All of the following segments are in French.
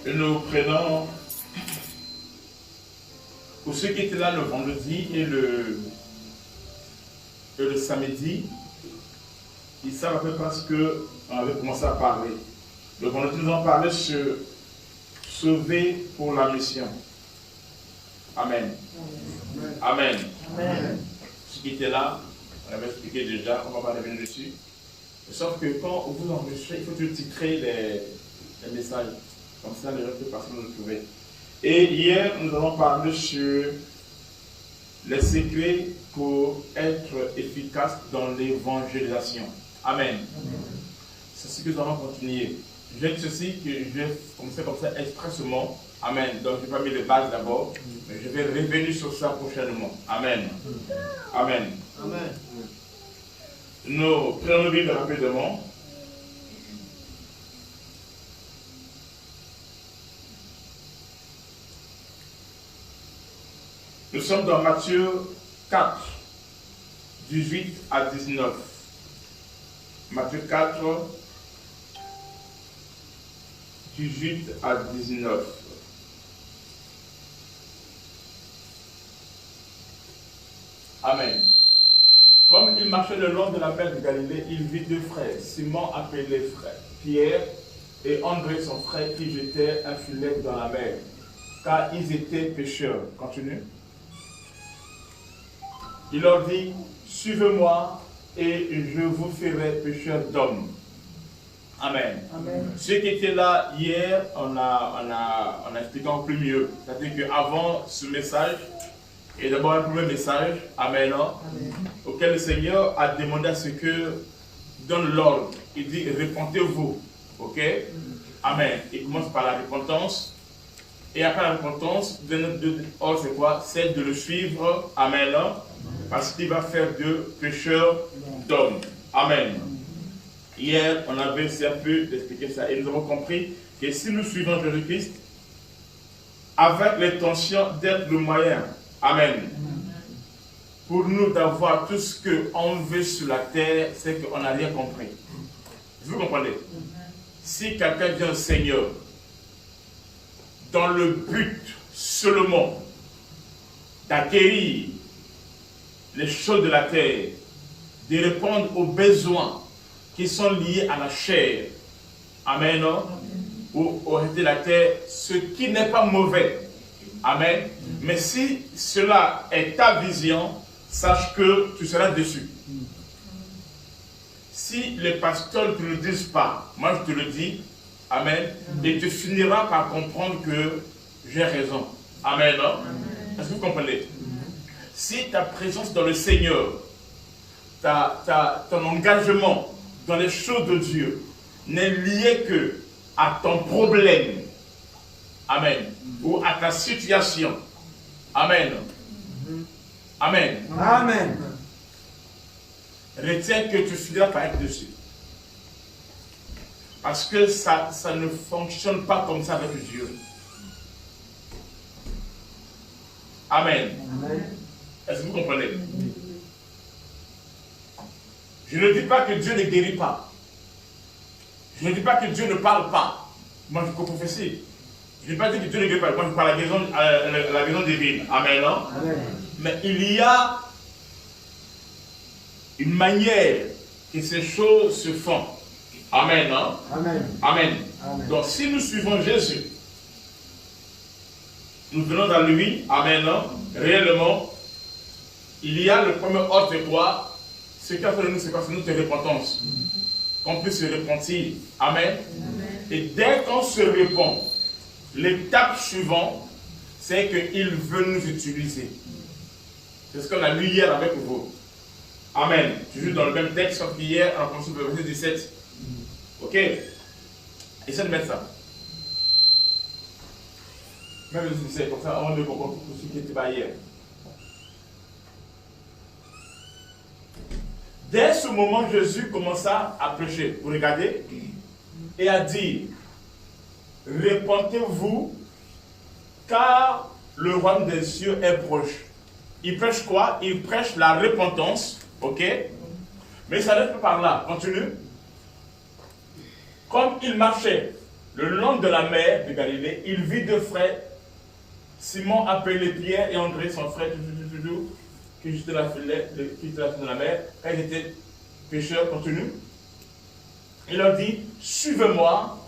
Et nous prenons, pour ceux qui étaient là le vendredi et le samedi, ils savent à peu près ce qu'on avait commencé à parler. Le vendredi, nous avons parlé sur sauver pour la mission. Amen. Amen. Amen. Ceux qui étaient là, on avait expliqué déjà, on ne va pas revenir dessus. Sauf que quand vous enregistrez, il faut toujours titrer les messages. Comme ça, les gens peuvent facilement le trouver. Et hier, nous avons parlé sur les secrets pour être efficace dans l'évangélisation. Amen. C'est ce que nous allons continuer. Je vais dire ceci que je vais commencer comme ça expressement. Amen. Donc, je n'ai pas mis les bases d'abord, mais je vais revenir sur ça prochainement. Amen. Amen. Amen. Nous prenons le Bible rapidement. Nous sommes dans Matthieu 4, 18 à 19. Matthieu 4, 18 à 19. Amen. Comme il marchait le long de la mer de Galilée, il vit deux frères, Simon appelé frère, Pierre et André son frère qui jetaient un filet dans la mer, car ils étaient pêcheurs. Continue. Il leur dit, suivez-moi et je vous ferai pêcheurs d'hommes. Amen. Amen. Ceux qui étaient là hier, on a expliqué en plus mieux. C'est-à-dire qu'avant ce message, et d'abord un premier message, Amen, Amen, auquel le Seigneur a demandé à ce que donne l'ordre. Il dit, repentez-vous. Ok? Amen. Il commence par la repentance. Et après la repentance, l'ordre c'est quoi? C'est de le suivre. Amen. Parce qu'il va faire de pécheurs d'hommes. Amen. Hier, on avait essayé un peu d'expliquer ça. Et nous avons compris que si nous suivons Jésus-Christ, avec l'intention d'être le moyen, Amen, pour nous d'avoir tout ce qu'on veut sur la terre, c'est qu'on n'a rien compris. Vous comprenez? Si quelqu'un vient au Seigneur dans le but seulement d'acquérir les choses de la terre, de répondre aux besoins qui sont liés à la chair, Amen, ou au reste de la terre, ce qui n'est pas mauvais, Amen, mais si cela est ta vision, sache que tu seras déçu. Si les pasteurs ne te le disent pas, moi je te le dis, Amen, et tu finiras par comprendre que j'ai raison. Amen. Est-ce que vous comprenez? Si ta présence dans le Seigneur, ton engagement dans les choses de Dieu n'est lié que à ton problème, Amen, ou à ta situation, Amen, Amen, Amen, retiens que tu finiras par être dessus. Parce que ça ne fonctionne pas comme ça avec Dieu. Amen. Amen. Est-ce que vous comprenez? Je ne dis pas que Dieu ne guérit pas. Je ne dis pas que Dieu ne parle pas. Moi, je peux confesser. Je ne dis pas que Dieu ne guérit pas. Moi, je parle la guérison divine. Amen, non? Amen. Mais il y a une manière que ces choses se font. Amen, non? Amen. Amen. Amen. Donc, si nous suivons Jésus, nous venons dans lui, Amen, non? Réellement, il y a le premier ordre de quoi? Ce qu'il y a fait de nous, c'est quoi? C'est notre repentance. Qu'on puisse se repentir. Amen. Amen. Et dès qu'on se repent, l'étape suivante, c'est qu'il veut nous utiliser. C'est ce qu'on a lu hier avec vous. Amen. Toujours dans le même texte, sauf qu'hier, on a commencé le verset 17. Ok? Essayez de mettre ça. Même le 17, comme ça, on le comprend pour ceux qui étaient pas hier. Dès ce moment, Jésus commença à prêcher. Vous regardez? Et à dire, repentez-vous, car le royaume des cieux est proche. Il prêche quoi? Il prêche la repentance. Ok? Mais ça ne fait pas par là. Continue. Comme il marchait le long de la mer de Galilée, il vit deux frères, Simon appelé Pierre et André, son frère, qui étaient dans la mer, quand ils étaient pécheurs continus. Il leur dit, suivez-moi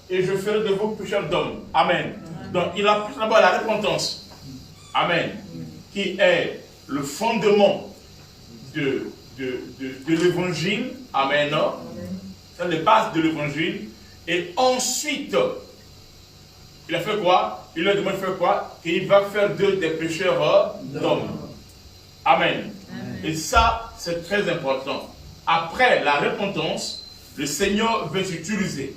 et je ferai de vous pécheurs d'hommes. Amen. Donc il a pris d'abord la repentance. Amen. Qui est le fondement de l'évangile. Amen. C'est les bases de l'évangile. Et ensuite, il a fait quoi? Il a demandé de faire quoi? Qu'il va faire d'eux des pécheurs d'hommes. Amen. Et ça, c'est très important. Après la repentance, le Seigneur veut t'utiliser.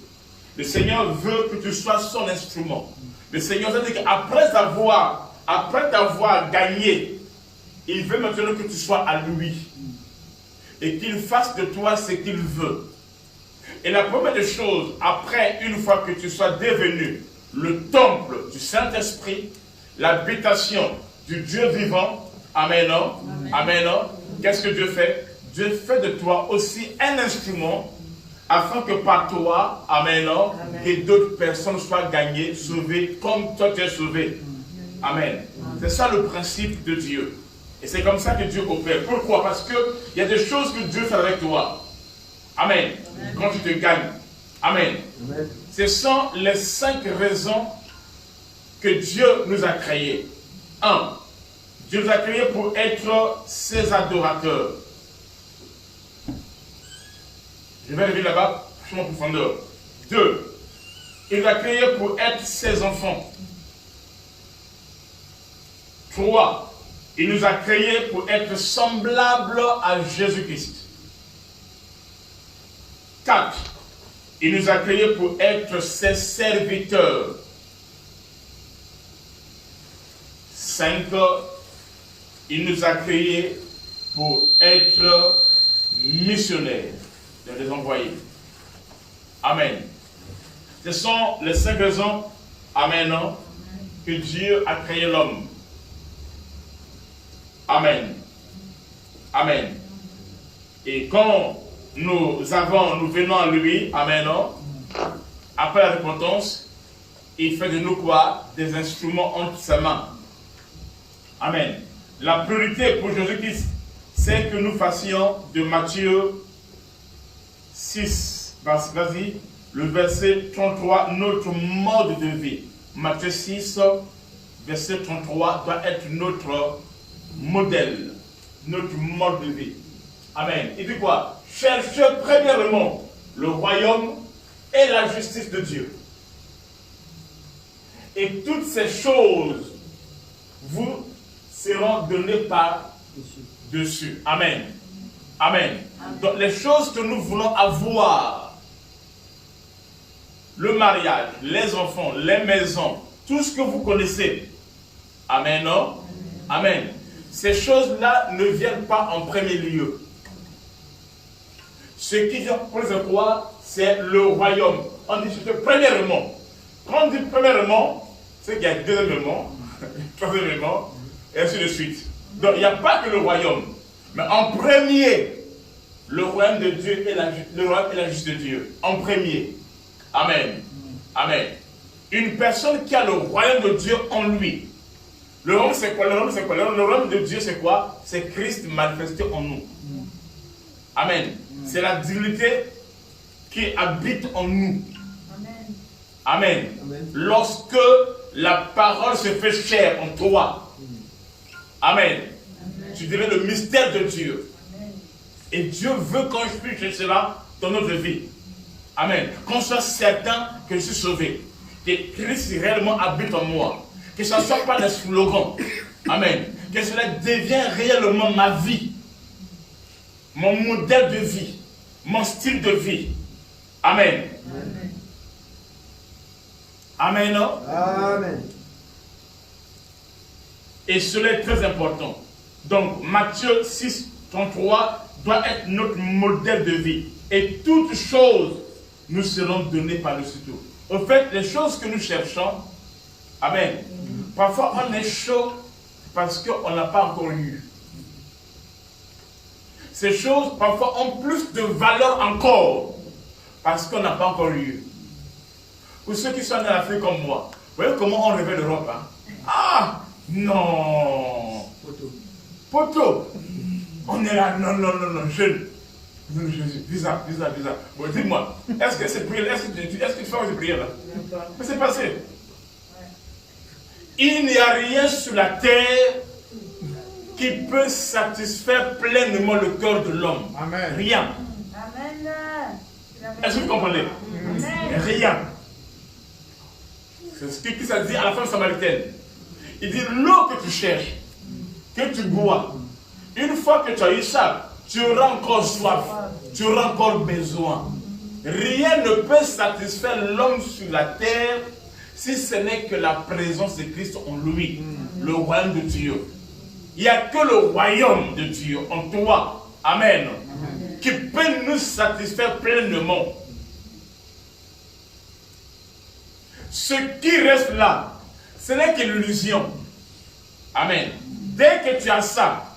Le Seigneur veut que tu sois son instrument. Le Seigneur veut dire qu'après t'avoir gagné, il veut maintenant que tu sois à lui. Et qu'il fasse de toi ce qu'il veut. Et la première des choses, après, une fois que tu sois devenu le temple du Saint-Esprit, l'habitation du Dieu vivant, amen, amen, qu'est-ce que Dieu fait? Dieu fait de toi aussi un instrument afin que par toi, amen, que d'autres personnes soient gagnées, sauvées, comme toi tu es sauvé. Amen. C'est ça le principe de Dieu. Et c'est comme ça que Dieu opère. Pourquoi? Parce qu'il y a des choses que Dieu fait avec toi. Amen. Quand tu te gagnes. Amen. Ce sont les 5 raisons que Dieu nous a créés. 1. Dieu nous a créés pour être ses adorateurs. Je vais arriver là-bas, plus en profondeur. 2. Il nous a créés pour être ses enfants. 3. Il nous a créés pour être semblables à Jésus-Christ. 4. Il nous a créés pour être ses serviteurs. 5. Il nous a créés pour être missionnaires, de les envoyer. Amen. Ce sont les 5 raisons, amen, que Dieu a créé l'homme. Amen. Amen. Et quand nous venons à lui, amen, après la repentance, il fait de nous quoi? Des instruments entre ses mains. Amen. La priorité pour Jésus-Christ, c'est que nous fassions de Matthieu 6, vas-y, le verset 33, notre mode de vie. Matthieu 6, verset 33, doit être notre modèle, notre mode de vie. Amen. Il dit quoi? Cherchez premièrement le royaume et la justice de Dieu. Et toutes ces choses vous seront données par-dessus. Amen. Amen. Donc les choses que nous voulons avoir, le mariage, les enfants, les maisons, tout ce que vous connaissez. Amen. Non? Amen. Ces choses-là ne viennent pas en premier lieu. Ce qui vient pour quoi? C'est le royaume. On dit premièrement. Quand on dit premièrement, c'est qu'il y a deuxièmement, troisièmement, et ainsi de suite. Donc il n'y a pas que le royaume. Mais en premier, le royaume de Dieu et la justice de Dieu. En premier. Amen. Amen. Une personne qui a le royaume de Dieu en lui. Le royaume c'est quoi? Le royaume de Dieu c'est quoi? C'est Christ manifesté en nous. Amen. C'est la divinité qui habite en nous. Amen. Amen. Lorsque la parole se fait chair en toi. Amen. Amen. Tu dirais le mystère de Dieu. Amen. Et Dieu veut qu'on puisse cela dans notre vie. Amen. Qu'on soit certain que je suis sauvé. Que Christ réellement habite en moi. Que ce ne soit pas des slogans. Amen. Que cela devienne réellement ma vie. Mon modèle de vie. Mon style de vie. Amen. Amen. Amen. Non? Amen. Et cela est très important. Donc, Matthieu 6, 33 doit être notre modèle de vie. Et toutes choses nous seront données par-dessus tout. Au fait, les choses que nous cherchons, amen. Parfois, on est chaud parce qu'on n'a pas encore eu. Ces choses, parfois, ont plus de valeur encore parce qu'on n'a pas encore eu. Ou ceux qui sont nés en Afrique comme moi. Vous voyez comment on rêvait l'Europe, hein? Ah, non. Poto. On est là, non, jeune. Bizarre. Bon, dis-moi, est-ce que c'est prière, est-ce que tu fais des prières là? Mais c'est passé. Il n'y a rien sur la terre qui peut satisfaire pleinement le cœur de l'homme. Amen. Rien. Amen. Est-ce que vous comprenez? Amen. Rien. C'est ce que ça dit à la femme samaritaine. Il dit l'eau que tu cherches, que tu bois, une fois que tu as eu ça, tu auras encore soif, tu auras encore besoin. Rien ne peut satisfaire l'homme sur la terre si ce n'est que la présence de Christ en lui, le royaume de Dieu. Il n'y a que le royaume de Dieu en toi, amen, qui peut nous satisfaire pleinement. Ce qui reste là, ce n'est que l'illusion. Amen. Dès que tu as ça,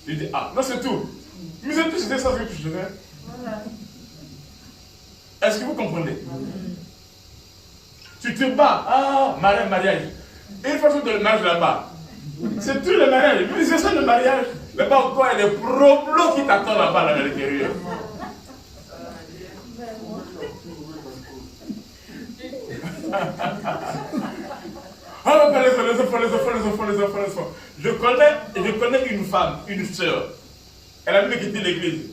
tu dis, ah, non, c'est tout. Mais c'est tout, c'était ça ce que tu faisais. Est-ce que vous comprenez? Tu te bats, ah, mariage. Et une fois que tu le mariage là-bas, c'est tout le mariage. Mais c'est ça le mariage. Là-bas encore, il y a des problems qui t'attendent là-bas à l'intérieur. Ah, les enfants. Je connais une femme, une sœur. Elle a même quitté l'église.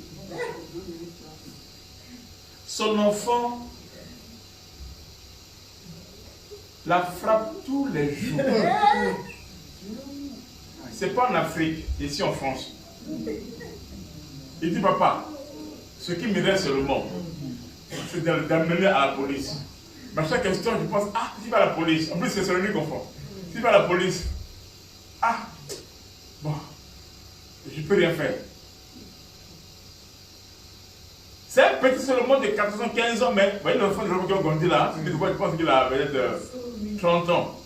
Son enfant la frappe tous les jours. C'est pas en Afrique, ici en France. Il dit, papa, ce qui me reste seulement, c'est d'amener à la police. Mais à chaque question, je pense, ah, tu vas à la police. En plus, c'est celui qu'on fait. Tu vas à la police. Ah, bon, je ne peux rien faire. C'est un petit seulement de 14 ans, 15 ans, mais vous voyez l'enfant de l'homme qui a grandi là, je pense qu'il a peut-être 30 ans.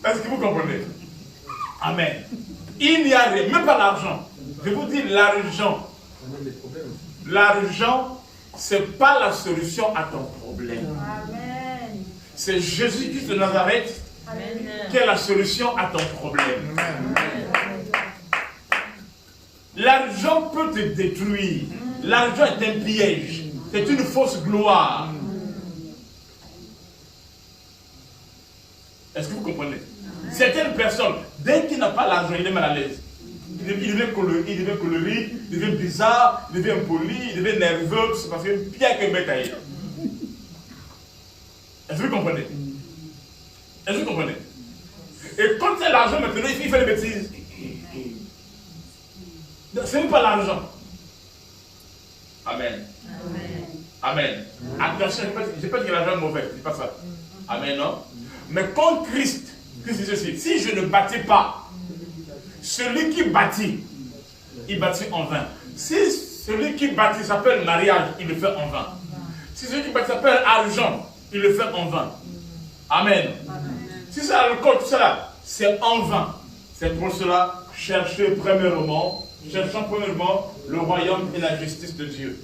Est-ce que vous comprenez? Amen. Il n'y a rien, même pas l'argent. Je vous dis l'argent. L'argent, ce n'est pas la solution à ton problème. C'est Jésus-Christ de Nazareth qui est la solution à ton problème. L'argent peut te détruire. L'argent est un piège. C'est une fausse gloire. Est-ce que vous comprenez? Certaines personnes, dès qu'il n'a pas l'argent, il est mal à l'aise. Il devient colérique, il devient bizarre, il devient impoli, il devient nerveux, c'est parce que pire que bête à elle. Est-ce que vous comprenez? Est-ce que vous comprenez? Et quand c'est l'argent maintenant, il fait des bêtises. Ce n'est pas l'argent. Amen. Amen. Attention, je n'ai pas dit que l'argent est mauvais, c'est pas ça. Amen, non? Mais quand Christ dit ceci, si je ne bâtis pas, celui qui bâtit, il bâtit en vain. Si celui qui bâtit s'appelle mariage, il le fait en vain. Si celui qui bâtit s'appelle argent, il le fait en vain. Amen. Si c'est alcool, tout cela, c'est en vain. C'est pour cela, cherchons premièrement le royaume et la justice de Dieu.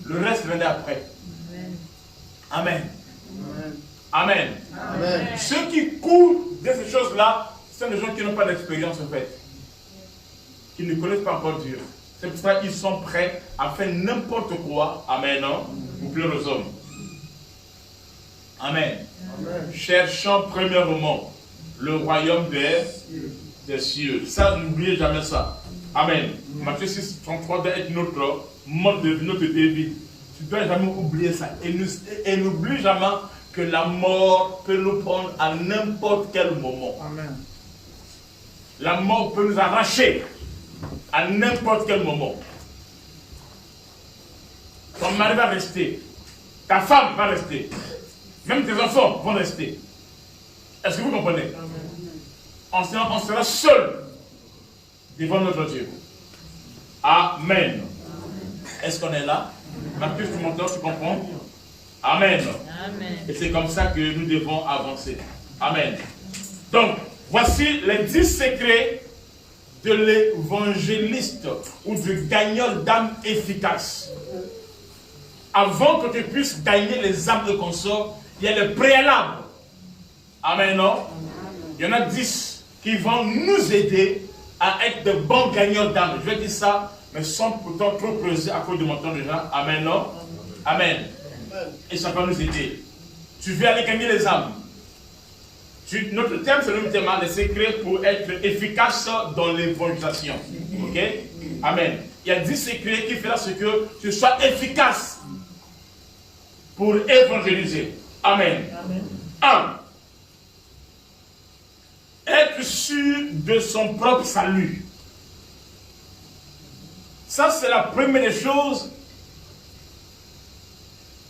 Le reste viendra après. Amen. Amen. Amen. Ceux qui courent de ces choses-là, ce sont des gens qui n'ont pas d'expérience en fait. Qui ne connaissent pas encore Dieu. C'est pour ça qu'ils sont prêts à faire n'importe quoi. Amen. Non? Pour plaire aux hommes. Amen. Amen. Cherchons premièrement le royaume des cieux. Ça, n'oubliez jamais ça. Amen. Matthieu 6, 33 doit être notre mode de vie, notre vie. Tu ne dois jamais oublier ça. Et n'oublie jamais que la mort peut nous prendre à n'importe quel moment. Amen. La mort peut nous arracher à n'importe quel moment. Ton mari va rester. Ta femme va rester. Même tes enfants vont rester. Est-ce que vous comprenez? On sera seul devant notre Dieu. Amen. Est-ce qu'on est là? Marcus, tu m'entends, tu comprends? Amen. Amen. Et c'est comme ça que nous devons avancer. Amen. Donc, voici les 10 secrets de l'évangéliste ou du gagnant d'âme efficace. Avant que tu puisses gagner les âmes de consort, il y a le préalable. Amen, non? Il y en a 10 qui vont nous aider à être de bons gagnants d'âme. Je vais dire ça, mais sans pourtant trop creuser à cause de mon temps déjà. Amen, non? Amen. Et ça va nous aider. Tu veux aller gagner les âmes. Notre thème, c'est le même thème, les secrets pour être efficace dans l'évangélisation. Ok? Amen. Il y a 10 secrets qui feront ce que tu sois efficace pour évangéliser. Amen. 1. Être sûr de son propre salut. Ça, c'est la première des choses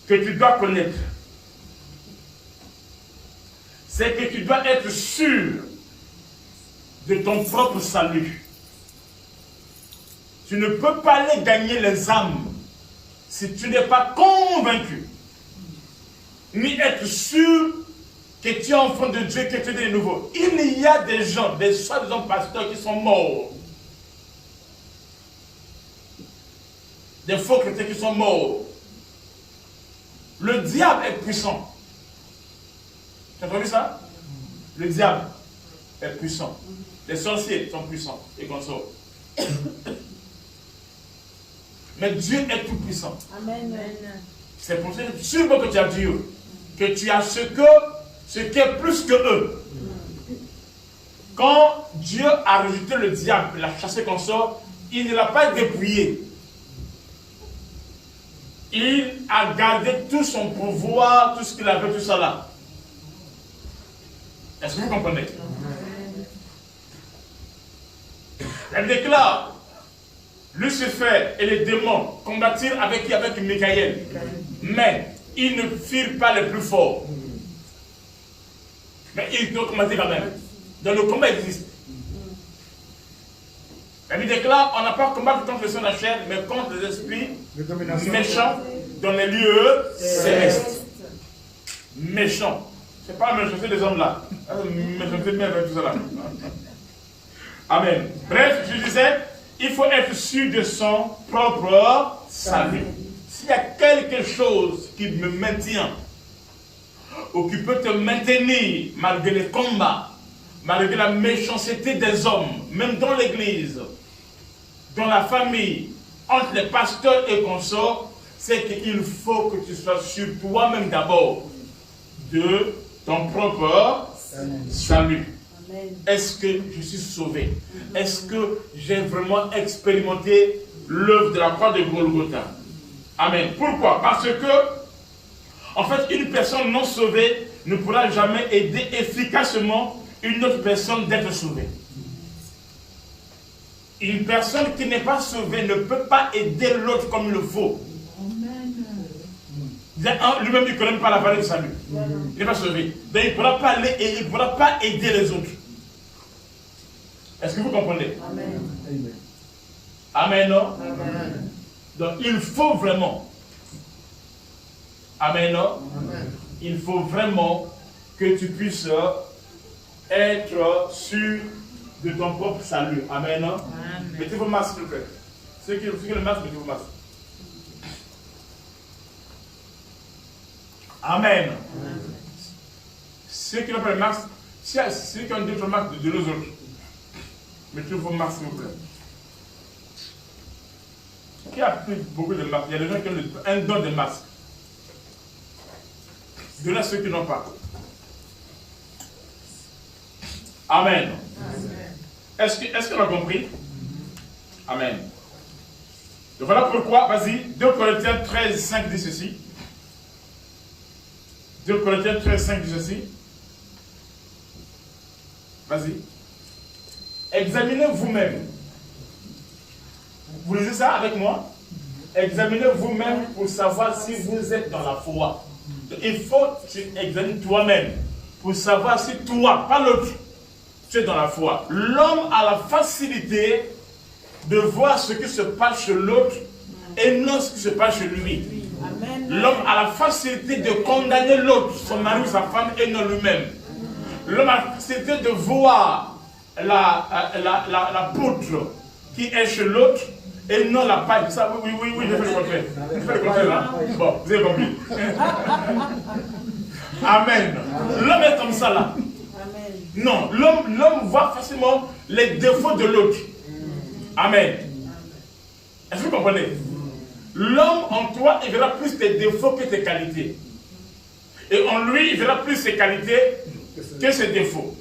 que tu dois connaître. C'est que tu dois être sûr de ton propre salut. Tu ne peux pas aller gagner les âmes si tu n'es pas convaincu, ni être sûr que tu es enfant de Dieu, que tu es de nouveau. Il y a des gens, des soi-disant pasteurs qui sont morts. Des faux chrétiens qui sont morts. Le diable est puissant. Tu as entendu ça? Le diable est puissant. Les sorciers sont puissants et consorts. Mais Dieu est tout puissant. Amen. C'est pour ça que sûrement que tu as Dieu, que tu as ce qui est plus que eux. Quand Dieu a rejeté le diable, l'a chassé consort, il ne l'a pas dépouillé. Il a gardé tout son pouvoir, tout ce qu'il avait, tout ça là. Est-ce que vous comprenez? Elle déclare, Lucifer et les démons combattirent avec qui? Avec Michael. Mais ils ne firent pas les plus forts. Mais ils ont combattu quand même. Donc le combat existe. Elle déclare, on n'a pas combattu contre le sang de la chair, mais contre les esprits méchants dans les lieux célestes. Méchants. C'est pas la méchanceté des hommes là. Méchanceté même tout ça là. Amen. Bref, je disais, il faut être sûr de son propre salut. S'il y a quelque chose qui me maintient, ou qui peut te maintenir malgré les combats, malgré la méchanceté des hommes, même dans l'église, dans la famille, entre les pasteurs et consorts, c'est qu'il faut que tu sois sûr toi-même d'abord de ton propre salut. Est-ce que je suis sauvé? Est-ce que j'ai vraiment expérimenté l'œuvre de la croix de Golgotha? Amen. Pourquoi? Parce que, en fait, une personne non sauvée ne pourra jamais aider efficacement une autre personne d'être sauvée. Une personne qui n'est pas sauvée ne peut pas aider l'autre comme il le faut. Lui-même, il ne connaît pas la valeur du salut. Il n'est pas sauvé. Donc, il ne pourra pas aller et il ne pourra pas aider les autres. Est-ce que vous comprenez? Amen. Amen, non? Amen. Donc, il faut vraiment. Amen, non? Amen. Il faut vraiment que tu puisses être sûr de ton propre salut. Amen, non? Amen. Mettez vos masques, s'il vous plaît. Ceux qui ont le masque, mettez vos masques. Amen. Amen. Ceux qui n'ont pas le masque, ceux qui ont d'autres masques, de nous autres. Mettez vos masques, s'il vous plaît. Qui a pris beaucoup de masques? Il y a des gens qui ont un don de masques. Donnez à ceux qui n'ont pas. Amen. Est-ce qu'on a compris? Amen. Donc voilà pourquoi, vas-y, 2 Corinthiens 13, 5 dit ceci. 2 Corinthiens 13, 5 dit ceci. Vas-y. Examinez vous-même. Vous lisez ça avec moi? Examinez vous-même pour savoir si vous êtes dans la foi. Il faut que tu examines toi-même pour savoir si toi, pas l'autre, tu es dans la foi. L'homme a la facilité de voir ce qui se passe chez l'autre et non ce qui se passe chez lui. L'homme a la facilité de condamner l'autre, son mari ou sa femme, et non lui-même. L'homme a la facilité de voir la poutre qui est chez l'autre et non la paille. Ça, oui, j'ai fait le contraire. J'ai fait le contraire là. Bon, vous avez compris. Amen. L'homme est comme ça là. Non, l'homme voit facilement les défauts de l'autre. Amen. Est-ce que vous comprenez? L'homme en toi, il verra plus tes défauts que tes qualités. Et en lui, il verra plus ses qualités que ses défauts.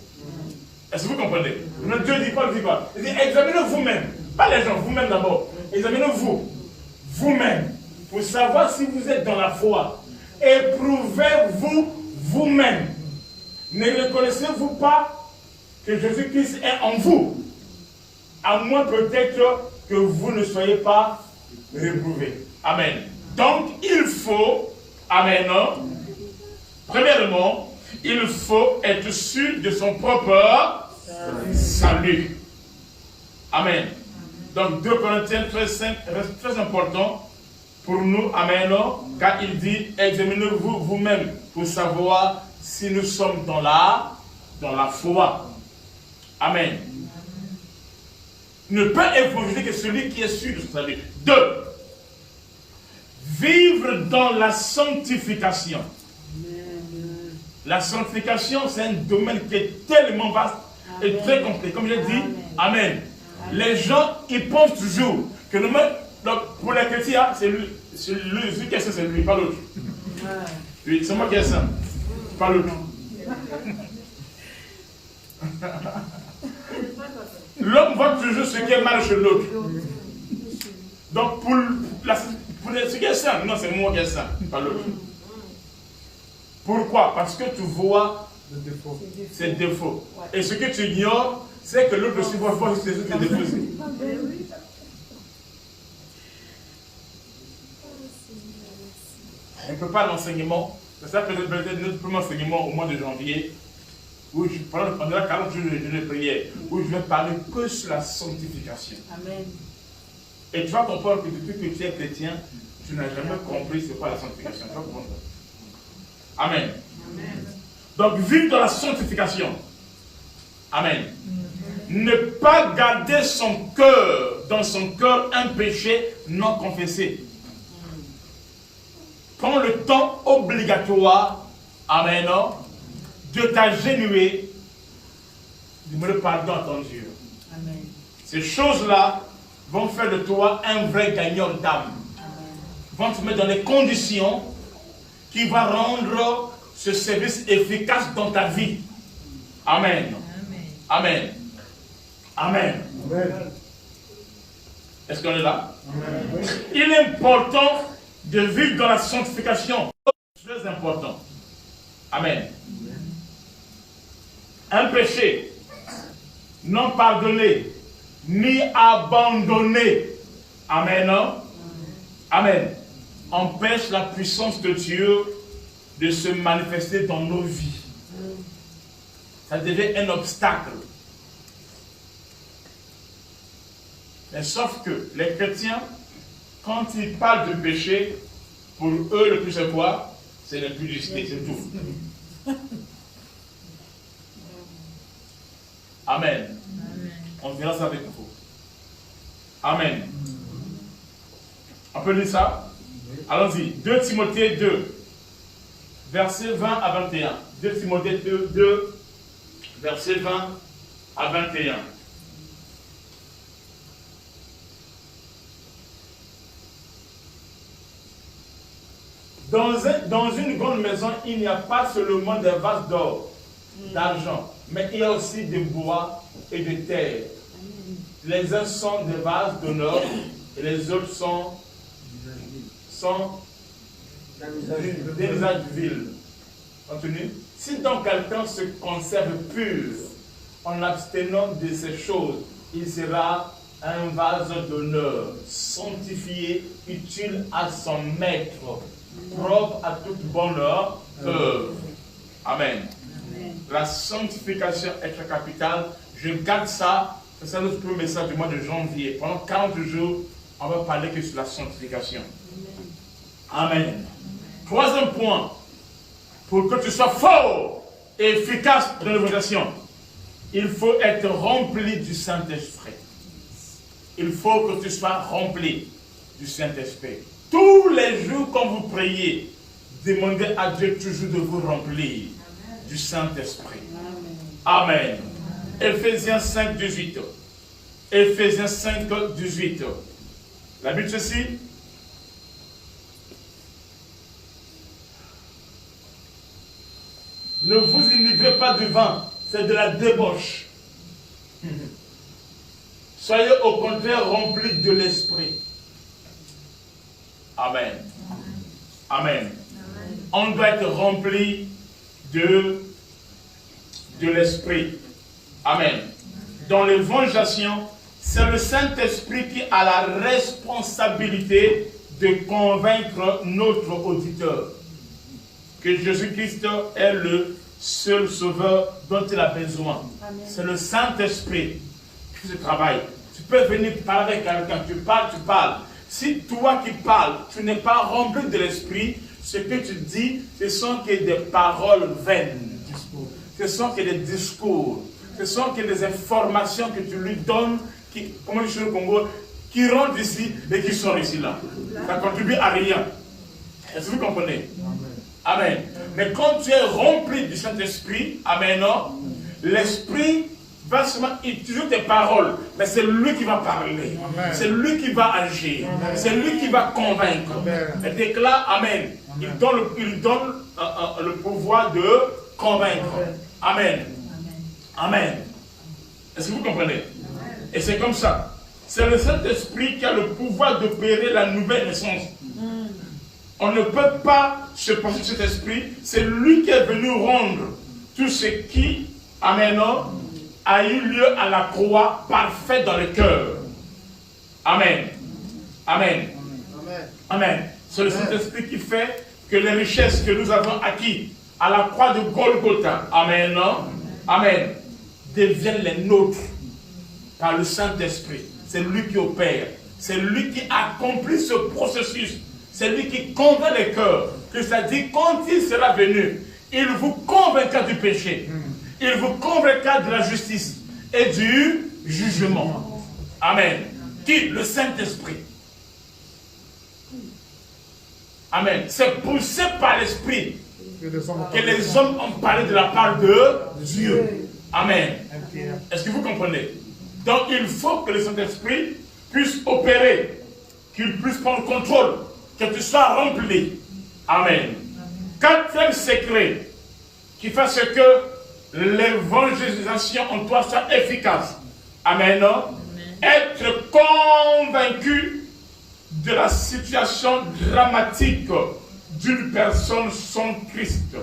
Est-ce que vous comprenez? Notre Dieu dit quoi? Il dit quoi? Il dit examinez vous-même. Pas les gens, vous-même d'abord. Examinez-vous, vous-même, pour savoir si vous êtes dans la foi. Éprouvez-vous vous-même. Ne reconnaissez-vous pas que Jésus-Christ est en vous? À moins peut-être que vous ne soyez pas réprouvés. Amen. Donc, il faut, amen, premièrement, il faut être sûr de son propre salut. Amen. Donc 2 Corinthiens 13:5 reste très important pour nous, amen, car il dit, examinez-vous vous-même pour savoir si nous sommes dans la foi. Amen. Ne peut improviser que celui qui est sûr de son salut. 2. Vivre dans la sanctification. La sanctification, c'est un domaine qui est tellement vaste et très complet. Comme je l'ai dit, amen. Les gens, ils pensent toujours que nous mettons, donc pour les chrétiens, c'est lui qui est saint, c'est lui, pas l'autre. Oui, c'est moi qui est saint, pas l'autre. L'homme voit toujours ce qui est mal chez l'autre. Donc pour ce qui est saint, non, c'est moi qui est saint, pas l'autre. Pourquoi? Parce que tu vois ses défauts. Et ce que tu ignores, c'est que l'autre aussi voit ses défauts. On ne peut pas l'enseignement. C'est ça peut-être notre premier enseignement au mois de janvier, où pendant 40 jours de prière, où je vais parler que sur la sanctification. Amen. Et tu vas comprendre que depuis que tu es chrétien, tu n'as jamais compris c'est quoi la sanctification. Tu vas comprendre. Amen. Amen. Donc, vivre dans la sanctification. Amen. Ne pas garder dans son cœur un péché non confessé. Prends le temps obligatoire, amen, de t'agenouiller, de demander pardon à ton Dieu. Amen. Ces choses-là vont faire de toi un vrai gagnant d'âme. Vont te mettre dans les conditions qui vont rendre ce service efficace dans ta vie. Amen. Amen. Amen. Amen. Est-ce qu'on est là? Amen. Il est important de vivre dans la sanctification. Très important. Amen. Un péché non pardonné ni abandonné. Amen. Amen. Empêche la puissance de Dieu de se manifester dans nos vies. Ça devient un obstacle. Mais sauf que les chrétiens, quand ils parlent de péché, pour eux, le plus c'est quoi? C'est l'impudicité, c'est tout. Amen. On verra ça avec vous. Amen. On peut lire ça? Allons-y. 2 Timothée 2, versets 20 à 21. 2 Timothée 2, versets 20 à 21. Dans une grande maison, il n'y a pas seulement des vases d'or, d'argent, mais il y a aussi des bois et de terre. Les uns sont des vases d'honneur et les autres sont des visages vils. Continue. Si donc quelqu'un se conserve pur en abstenant de ces choses, il sera un vase d'honneur, sanctifié, utile à son maître, propre à toute bonne œuvre. Amen. Amen. La sanctification est très capitale. Je garde ça. C'est ça notre premier message du mois de janvier. Pendant 40 jours, on va parler que sur la sanctification. Amen. Amen. Troisième point. Pour que tu sois fort et efficace dans l'évangélisation. il faut être rempli du Saint-Esprit. Il faut que tu sois rempli du Saint-Esprit. Tous les jours, quand vous priez, demandez à Dieu toujours de vous remplir du Saint-Esprit. Amen. Éphésiens 5, 18. Éphésiens 5, 18. La Bible ceci. Ne vous enivrez pas du vin, c'est de la débauche. Soyez au contraire remplis de l'Esprit. Amen. Amen. On doit être rempli de l'Esprit. Amen. Dans l'évangélisation, c'est le Saint-Esprit qui a la responsabilité de convaincre notre auditeur que Jésus-Christ est le seul sauveur dont il a besoin. C'est le Saint-Esprit qui fait ce travail. Tu peux venir parler avec quelqu'un, tu parles. Si toi qui parles, tu n'es pas rempli de l'Esprit, ce que tu dis, ce sont que des paroles vaines. Ce sont que des discours. Ce sont que des informations que tu lui donnes, qui, comment je dis au Congo, qui rentrent ici et qui sortent ici là. Ça ne contribue à rien. Est-ce que vous comprenez? Amen. Mais quand tu es rempli du Saint-Esprit, amen, l'Esprit va seulement utiliser tes paroles, mais c'est lui qui va parler. C'est lui qui va agir. C'est lui qui va convaincre. Et dès que là, amen, il donne le pouvoir de convaincre. Amen. Amen. Est-ce que vous comprenez? Et c'est comme ça. C'est le Saint-Esprit qui a le pouvoir d'opérer la nouvelle naissance. On ne peut pas se passer de cet esprit. C'est lui qui est venu rendre tout ce qui, amen, a eu lieu à la croix parfait dans le cœur. Amen. Amen. Amen. C'est le Saint-Esprit qui fait que les richesses que nous avons acquises à la croix de Golgotha, amen, amen, deviennent les nôtres par le Saint-Esprit. C'est lui qui opère. C'est lui qui accomplit ce processus. C'est lui qui convainc les cœurs. Que ça dit, quand il sera venu, il vous convaincra du péché. Il vous convaincra de la justice et du jugement. Amen. Qui? Le Saint-Esprit. Amen. C'est poussé par l'Esprit que les hommes ont parlé de la part de Dieu. Amen. Est-ce que vous comprenez? Donc il faut que le Saint-Esprit puisse opérer, qu'il puisse prendre le contrôle, que tu sois rempli. Amen. Quatrième secret qui fait ce que l'évangélisation en toi soit efficace. Amen. Être convaincu de la situation dramatique d'une personne sans Christ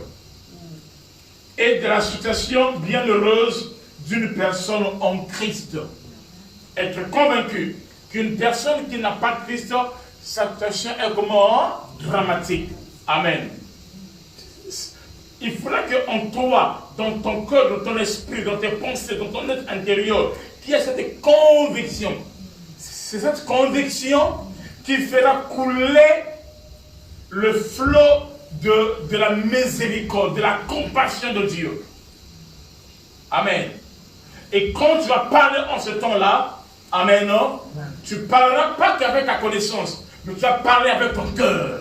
et de la situation bienheureuse d'une personne en Christ. Être convaincu qu'une personne qui n'a pas de Christ, sa situation est comment? Dramatique. Amen. Il faudra qu'en toi, dans ton cœur, dans ton esprit, dans tes pensées, dans ton être intérieur, qu'il y ait cette conviction. C'est cette conviction qui fera couler le flot de la miséricorde, de la compassion de Dieu. Amen. Et quand tu vas parler en ce temps-là, amen, tu ne parleras pas qu'avec ta connaissance, mais tu vas parler avec ton cœur.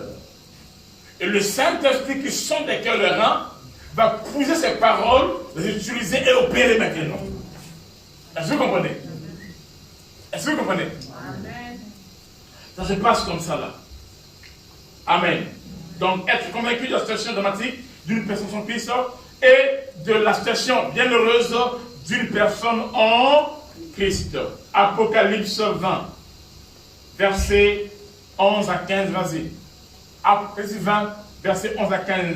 Et le Saint-Esprit qui sonde les cœurs des reins va pousser ces paroles, les utiliser et opérer maintenant. Est-ce que vous comprenez? Est-ce que vous comprenez? Amen. Ça se passe comme ça là. Amen. Donc être convaincu de la situation dramatique d'une personne sans Christ et de la situation bienheureuse d'une personne en Christ. Apocalypse 20, versets 11 à 15, vas-y. Apocalypse 20, versets 11 à 15.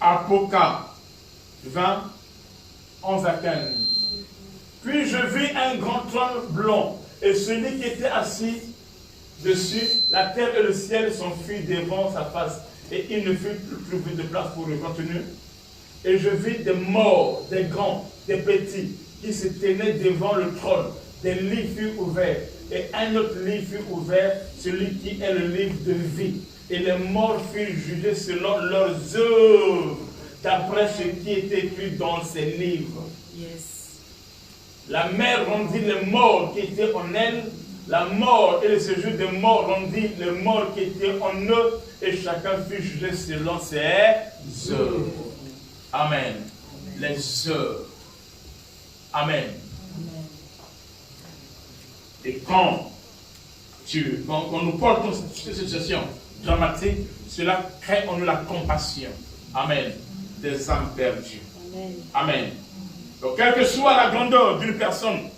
Apocalypse 20, 11 à 15. Puis je vis un grand trône blanc, et celui qui était assis dessus, la terre et le ciel s'enfuient devant sa face, et il ne fut plus trouvé de place pour le contenir. Et je vis des morts, des grands, des petits, qui se tenaient devant le trône. Des livres furent ouverts, et un autre livre fut ouvert, celui qui est le livre de vie. et les morts furent jugés selon leurs œuvres, d'après ce qui est écrit dans ces livres. Yes. La mer rendit les morts qui étaient en elle, la mort et le séjour des morts rendit les morts qui étaient en eux, et chacun fut jugé selon ses œuvres. Amen. Les œuvres. Amen. Et quand nous portons cette situation dramatique, cela crée en nous la compassion. Amen. Des âmes perdues. Amen. Amen. Donc, quelle que soit la grandeur d'une personne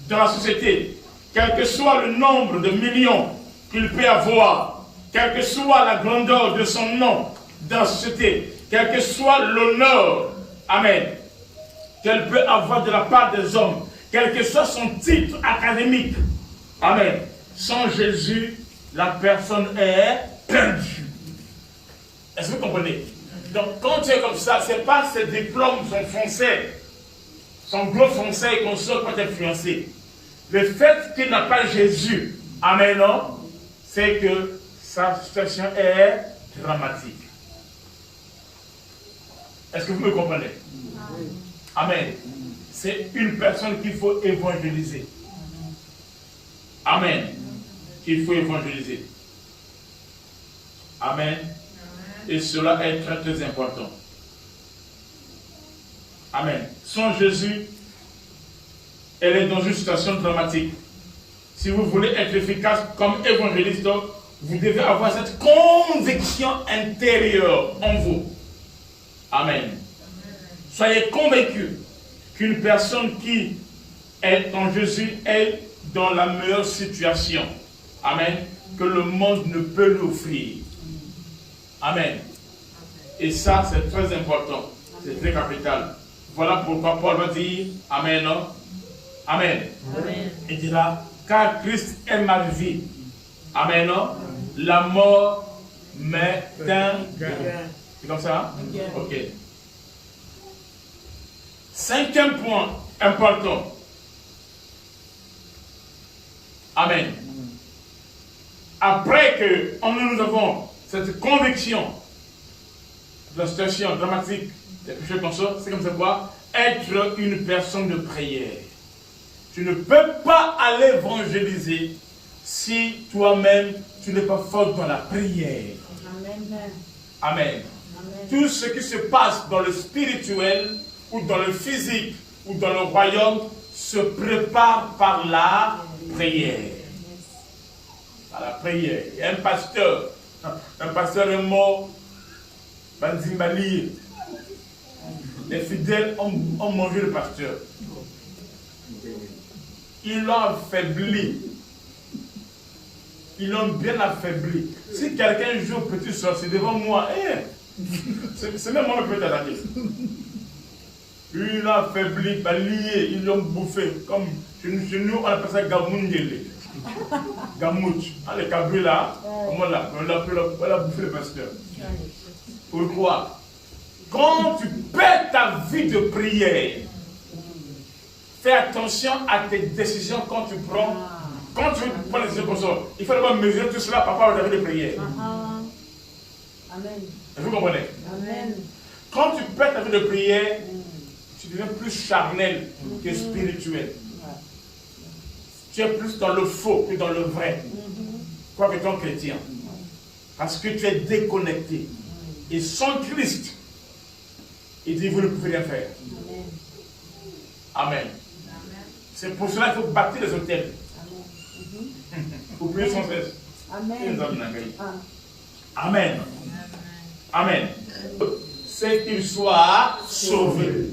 dans la société, quel que soit le nombre de millions qu'il peut avoir, quelle que soit la grandeur de son nom dans la société, quel que soit l'honneur, amen, qu'elle peut avoir de la part des hommes, quel que soit son titre académique, amen, sans Jésus, la personne est perdue. Est-ce que vous comprenez? Donc, quand tu es comme ça, ce n'est pas ses diplômes, son français, son gros français qu'on sort pour t'influencer. Le fait qu'il n'a pas Jésus, amen, non, c'est que sa situation est dramatique. Est-ce que vous me comprenez? Amen. C'est une personne qu'il faut évangéliser. Amen. Qu'il faut évangéliser. Amen. Et cela est très très important. Amen. Sans Jésus, elle est dans une situation dramatique. Si vous voulez être efficace comme évangéliste, vous devez avoir cette conviction intérieure en vous. Amen. Soyez convaincus qu'une personne qui est en Jésus est dans la meilleure situation. Amen. Que le monde ne peut lui offrir. Amen. Et ça, c'est très important. C'est très capital. Voilà pourquoi Paul va dire Amen. Non? Amen. Amen. Il dira, car Christ est ma vie. Amen. Non? La mort m'est un gain. C'est comme ça? Hein? Ok. Cinquième point important. Amen. Après que nous avons cette conviction de la situation dramatique des péchés qu'on sort, c'est comme ça quoi? Être une personne de prière. Tu ne peux pas aller évangéliser si toi-même tu n'es pas fort dans la prière. Amen. Amen. Tout ce qui se passe dans le spirituel ou dans le physique ou dans le royaume se prépare par la prière. Par la prière. Il y a un pasteur est mort, Banzimbali. Les fidèles ont mangé le pasteur. Ils l'ont affaibli. Ils l'ont bien affaibli. Si quelqu'un joue au petit sorcier devant moi, c'est même moi qui peux t'attaquer. Ils l'ont affaibli, lié, ils l'ont bouffé. Comme chez nous, on appelle ça Gamoundele. Gamouch. Les cabris là, on a bouffé le pasteur. Pourquoi? Quand tu perds ta vie de prière, fais attention à tes décisions quand tu prends. Quand tu prends les décisions comme ça, il faut d'abord mesurer tout cela par rapport à ta vie de prière. Amen. Vous comprenez? Amen. Quand tu perds ta vie de prière, tu deviens plus charnel que spirituel. Tu es plus dans le faux que dans le vrai. Quoi que ton chrétien. Parce que tu es déconnecté. Et sans Christ, il dit, vous ne pouvez rien faire. Amen. C'est pour cela qu'il faut bâtir les hôtels. Vous priez sans cesse. Amen. Amen. Amen. C'est qu'il soit sauvé.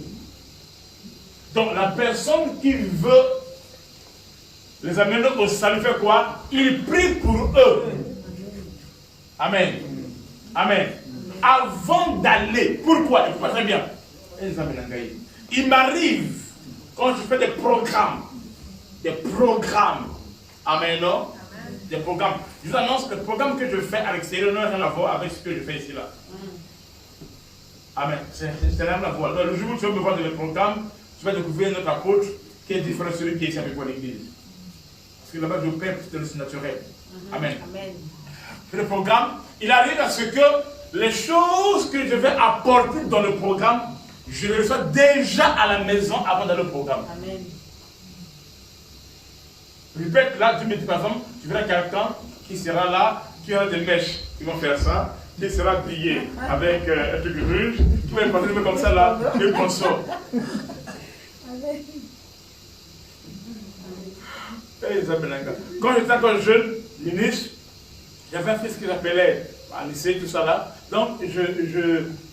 Donc la personne qui veut les amener au salut fait quoi? Il prie pour eux. Amen. Amen. Avant d'aller, pourquoi? Il faut très bien. Il m'arrive, quand je fais des programmes, amen, non? Des programmes. Je vous annonce que le programme que je fais à l'extérieur n'a rien à voir avec ce que je fais ici là. Amen. C'est rien à voir. Le jour où tu vas me voir dans le programme, tu vas découvrir notre apôtre qui est différent de celui qui est ici avec moi à l'église. Parce que là-bas, je paie, c'est le naturel. Amen. Amen. Le programme, il arrive à ce que les choses que je vais apporter dans le programme, je les reçois déjà à la maison avant d'aller au programme. Amen. Répète, là, tu me dis par exemple, tu verras quelqu'un qui sera là, qui aura des mèches, qui vont faire ça, qui sera habillé avec un truc rouge, qui va passer comme ça là, et qu'on sort. Quand j'étais encore jeune ministre, j'avais un fils que j'appelais à lycée, tout ça là. Donc je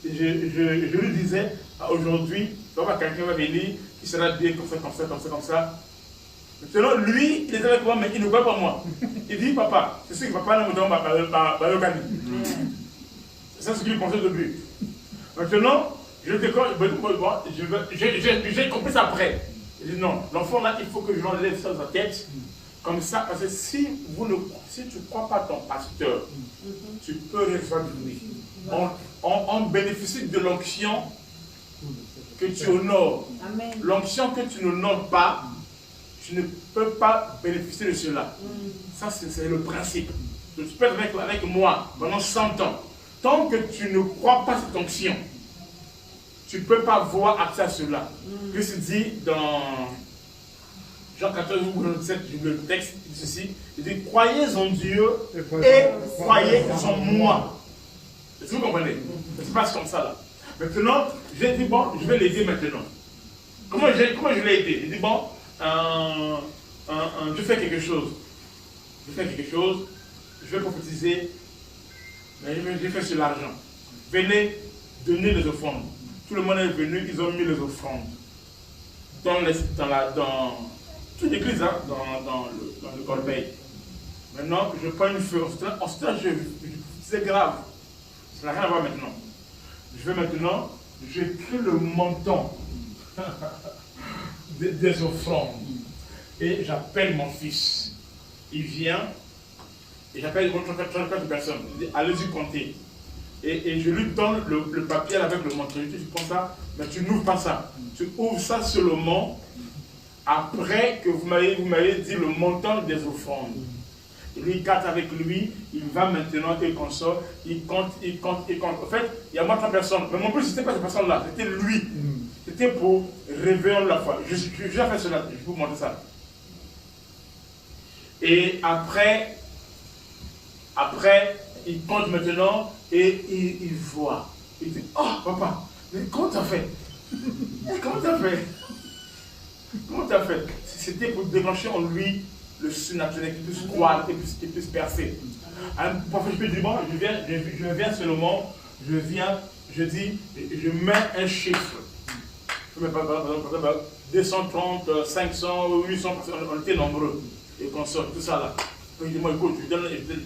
lui disais, aujourd'hui, quelqu'un va venir, qui sera habillé comme ça, comme ça, comme ça, comme ça. Maintenant, lui, il est avec moi, mais il ne voit pas moi. Il dit, papa, c'est ce que papa nous donne par le cani. C'est ce qu'il pensait au début. Maintenant, j'ai compris ça après. Il dit, non, l'enfant là, il faut que je l'enlève ça dans sa tête. Comme ça, parce que si tu ne crois pas ton pasteur, tu peux recevoir de lui. On bénéficie de l'onction que tu honores. L'onction que tu n'honores pas, tu ne peux pas bénéficier de cela. Ça, c'est le principe. Tu peux être avec moi pendant 100 ans. Tant que tu ne crois pas cette onction, tu ne peux pas voir accès à cela. Christ dit dans Jean 14, ou 17, le texte dit ceci, il dit, croyez en Dieu et croyez en moi. Est-ce que vous comprenez? Ça se passe comme ça là. Maintenant, j'ai dit, bon, je vais l'aider maintenant. Comment je l'ai aidé? Il dit, bon, je fais quelque chose. Je vais prophétiser, mais je fais sur l'argent. Venez donner les offrandes. Tout le monde est venu, ils ont mis les offrandes. Dans toute l'église, hein, dans le corbeil. Maintenant, je prends une feuille. En ce temps, c'est grave. Ça n'a rien à voir maintenant. J'écris le montant des offrandes. Et j'appelle mon fils. Il vient, et j'appelle 34 personnes. Il dit, allez-y compter. Et je lui donne le papier avec le montant. Je dis, tu prends ça, mais tu n'ouvres pas ça. Tu ouvres ça seulement après que vous m'avez dit le montant des offrandes. Et lui, il garde avec lui, il va maintenant, il console, il compte. En fait, il y a moi 3 personnes. Mais mon but, ce n'était pas cette personne-là, c'était lui. C'était pour révéler la foi. J'ai fait cela, je vais vous montrer ça. Et après, il compte maintenant et il voit. Il dit, oh papa, mais comment t'as fait? Comment t'as fait? C'était pour déclencher en lui le surnaturel, qu'il puisse croire, qu'il puisse percer. Parfois je peux dire, bon, je viens seulement, je dis, je mets un chiffre. Je mets par exemple 230, 500, 800, on était nombreux. Et qu'on sort, tout ça là. Donc je dis, moi écoute, je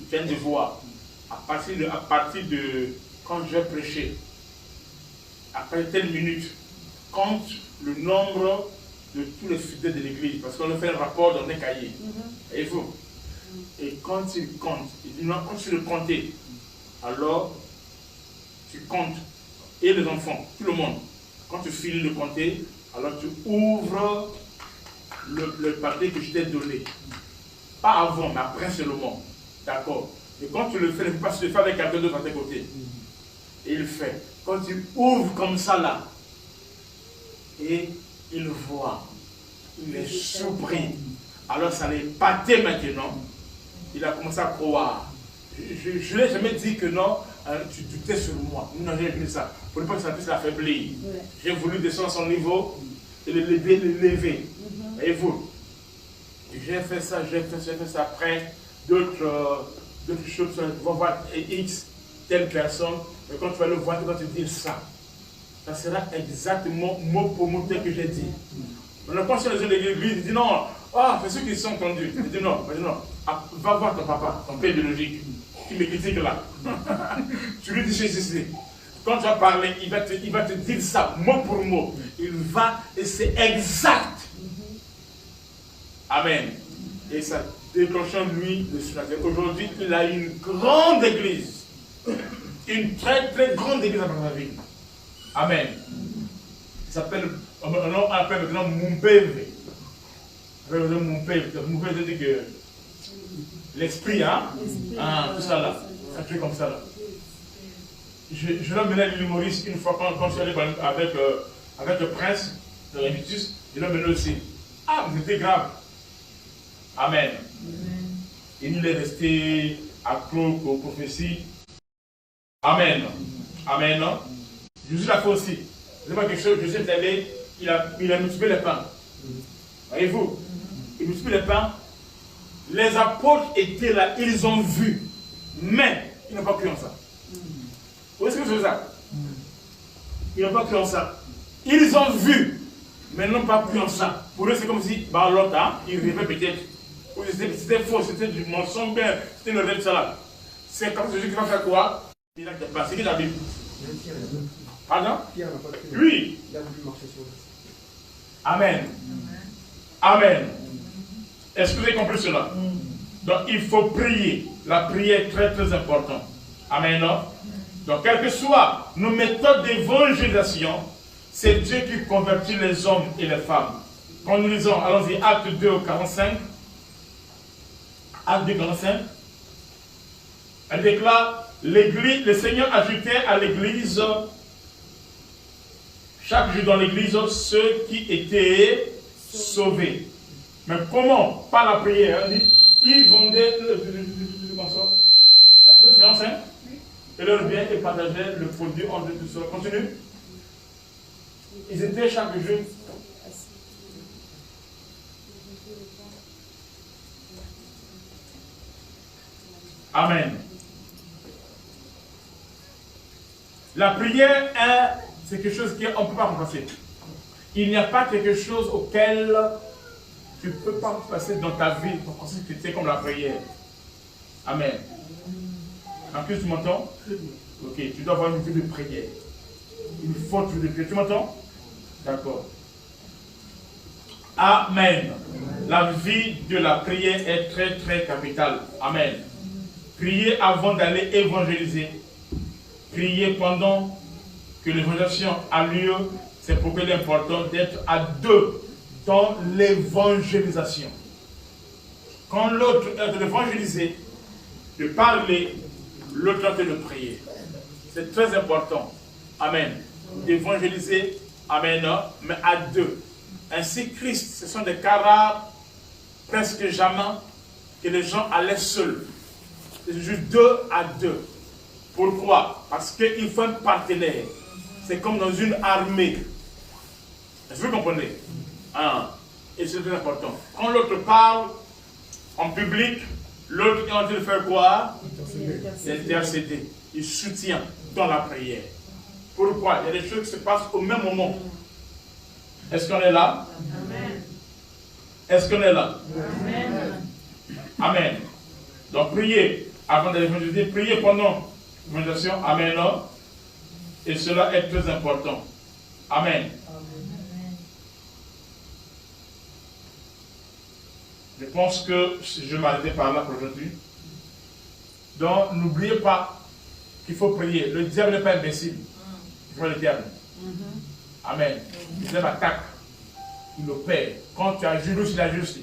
viens de voir. À partir de quand je vais prêcher, après telle minute, compte le nombre de tous les fidèles de l'église, parce qu'on a fait un rapport dans un cahier. Et vous. Et quand il compte, il dit non, quand tu le comptes, alors tu comptes. Et les enfants, tout le monde. Quand tu finis de compter, alors tu ouvres le papier que je t'ai donné. Pas avant, mais après seulement. D'accord. Et quand tu le fais, ne faut pas se le faire avec quelqu'un d'autre à tes côtés. Et il fait. Quand tu ouvres comme ça là, et il voit, il est surpris. Alors ça l'est épaté maintenant. Il a commencé à croire. Je ne l'ai jamais dit que non, tu doutais sur moi. Non, j'ai vu ça. Pour ne pas que ça puisse l'affaiblir. J'ai voulu descendre à son niveau et le lever. Et vous? J'ai fait ça après. D'autres choses, tu vas voir X, telle personne, et quand tu vas le voir, tu vas te dire ça. Ça sera exactement mot pour mot tel que j'ai dit. Maintenant, quand je suis dans l'église, il dit non, c'est ceux qui sont entendus. Il dit non, va voir ton papa, ton père biologique, qui me critique là. Tu lui dis ceci. Quand tu vas parler, il va te dire ça mot pour mot. Il va, et c'est exact. Amen. Et ça déclenche en lui le surnaturel. Aujourd'hui, il a une grande église. Une très très grande église à Brazzaville. Amen. Il s'appelle, on appelle maintenant Mumpeve. Mumpeve veut dire que l'esprit, hein? Tout ça là. Un truc comme ça là. Je l'emmenais l'humoriste une fois quand je suis allé avec le prince de Rémitus, je l'emmenais aussi. Ah, mais c'était grave. Amen. Et il est resté accro aux prophéties. Amen. Amen. Jésus l'a fait aussi. C'est pas quelque chose, Jésus est allé, il a multiplié les pains. Voyez-vous, il multiplie les pains. Les apôtres étaient là, ils ont vu, mais ils n'ont pas cru en ça. Vous voyez ce que c'est ça? Ils n'ont pas cru en ça. Ils ont vu, mais n'ont pas cru en ça. Pour eux, c'est comme si, bah, l'autre, hein, ils rêvaient peut-être. C'était faux, c'était du mensonge, c'était une rêve, ça là. C'est comme Jésus qui va faire quoi? Il a pas. C'est qui la Bible? Pardon? Oui. Il a voulu marcher sur lui. Amen. Amen. Est-ce que vous avez compris cela? Donc il faut prier. La prière est très très importante. Amen. Donc quelles que soient nos méthodes d'évangélisation, c'est Dieu qui convertit les hommes et les femmes. Quand nous lisons, allons-y, Acte 2 au 45. Acte 2 45. Elle déclare, l'Église, le Seigneur ajoutait à l'Église, chaque jour dans l'Église, ceux qui étaient sauvés. Mais comment? Par la prière. Ils vendaient le fiancé et leur bien et partageaient le produit entre tous. Continue. Ils étaient chaque jour. Amen. La prière, c'est quelque chose qu'on ne peut pas remplacer. Il n'y a pas quelque chose auquel tu ne peux pas passer dans ta vie pour considérer comme la prière. Amen. En plus, tu m'entends? Ok, tu dois avoir une vie de prière. Une forte vie de prière. Tu m'entends? D'accord. Amen. La vie de la prière est très très capitale. Amen. Priez avant d'aller évangéliser. Priez pendant que l'évangélisation a lieu. C'est pourquoi il est important d'être à deux dans l'évangélisation. Quand l'autre est de l'évangéliser, de parler, l'autre est de prier. C'est très important. Amen. D'évangéliser, amen, mais à deux. Ainsi, Christ, ce sont des cas presque jamais que les gens allaient seuls. C'est juste 2 à 2. Pourquoi? Parce qu'il faut un partenaire. C'est comme dans une armée. Est-ce que vous comprenez? Et c'est très important. Quand l'autre parle en public, l'autre est en train de faire quoi? Intercéder. Il soutient dans la prière. Pourquoi? Il y a des choses qui se passent au même moment. Est-ce qu'on est là? Amen. Est-ce qu'on est là? Amen. Amen. Donc priez avant d'évangéliser, priez pendant l'évangélisation. Amen. Et cela est très important. Amen. Je pense que je m'arrêtais par là pour aujourd'hui. Donc n'oubliez pas qu'il faut prier. Le diable n'est pas imbécile. Il faut le diable. Amen. Le diable attaque. Il opère. Quand tu as juré, il a juste.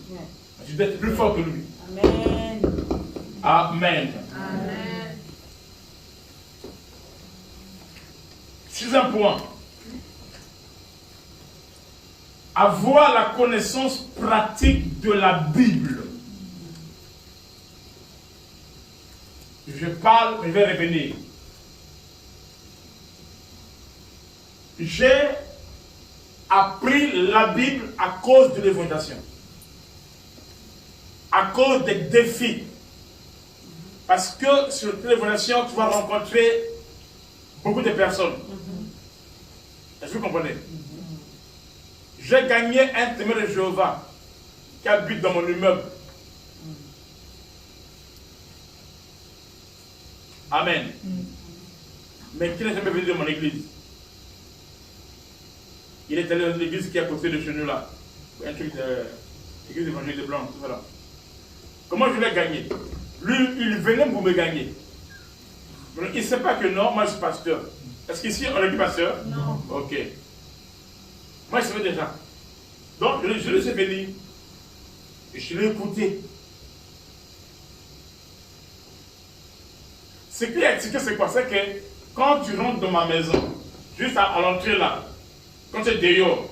Tu dois être plus fort que lui. Amen. Amen. Amen. 6e point. Avoir la connaissance pratique de la Bible. Je parle, je vais revenir. J'ai appris la Bible à cause de l'évangélisation. À cause des défis. Parce que sur l'évangélisation, tu vas rencontrer beaucoup de personnes. Est-ce que vous comprenez? J'ai gagné un témoin de Jéhovah qui habite dans mon immeuble. Amen. Mais qui n'est jamais venu de mon église. Il est allé dans l'église qui est à côté de chez nous là. Un truc de l'église évangélique de Blanc, tout ça là. Comment je l'ai gagné? Lui, il venait pour me gagner. Il ne sait pas que non, moi je suis pasteur. Est-ce qu'ici on est du pasteur? Non. Ok. Moi je savais déjà. Donc je le sais venir. Et je l'ai écouté. Ce qui est expliqué, c'est quoi? C'est que quand tu rentres dans ma maison, juste à l'entrée là, quand tu es dehors,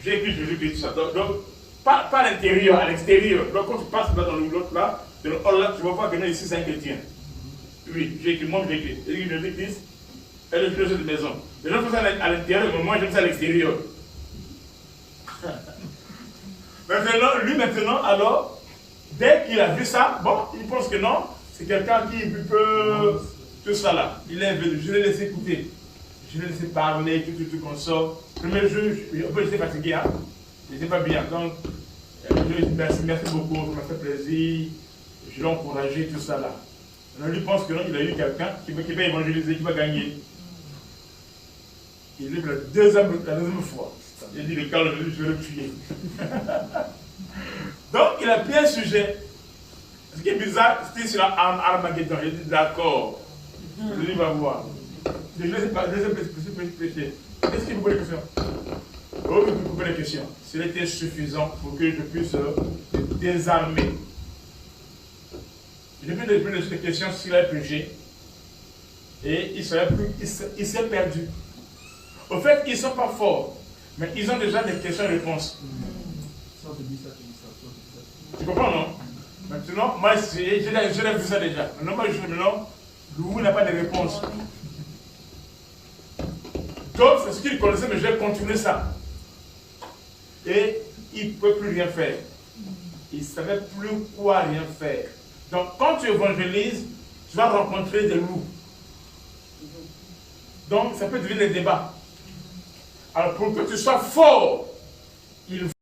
j'ai écrit Jésus-Christ, tout ça. Donc pas à l'intérieur, à l'extérieur. Donc quand tu passes là dans l'autre là, dans le hall là, tu vas voir que non, ici c'est un chrétien. Oui, j'ai écrit, moi j'ai écrit. Jésus-Christ est le clocher de maison. Les gens font ça à l'intérieur, mais moi j'aime ça à l'extérieur. Maintenant, alors, dès qu'il a vu ça, bon, il pense que non, c'est quelqu'un qui peut tout ça là. Il est venu, je l'ai laissé écouter. Je l'ai laissé parler, tout comme ça. Premier jour, j'étais fatigué, hein. J'étais pas bien. Donc, je lui ai dit merci beaucoup, ça m'a fait plaisir. Je l'ai encouragé, tout ça là. Alors, lui pense que non, il a eu quelqu'un qui va évangéliser, qui va gagner. Il est la deuxième fois. Il a dit, le calme, je vais le tuer. Donc, il a pris un sujet. Ce qui est bizarre, c'était sur Armageddon. Il a dit, d'accord. Je va voir. Je ne sais pas, je vais prêcher. Est-ce qu'il vous pose des questions? Oh, il vous pose des questions. Cela était suffisant pour que je puisse me désarmer. Je lui ai posé des questions s'il a péché. Et il s'est perdu. Au fait, ils ne sont pas forts. Mais ils ont déjà des questions-réponses. Tu comprends, non? Maintenant, moi, j'ai vu ça déjà. Maintenant, moi, Louis n'a pas de réponse. Donc, c'est ce qu'il connaissait, mais je vais continuer ça. Et il ne peut plus rien faire. Il ne savait plus quoi rien faire. Donc, quand tu évangélises, tu vas rencontrer des loups. Donc, ça peut devenir des débats. Alors, pour que tu sois fort, il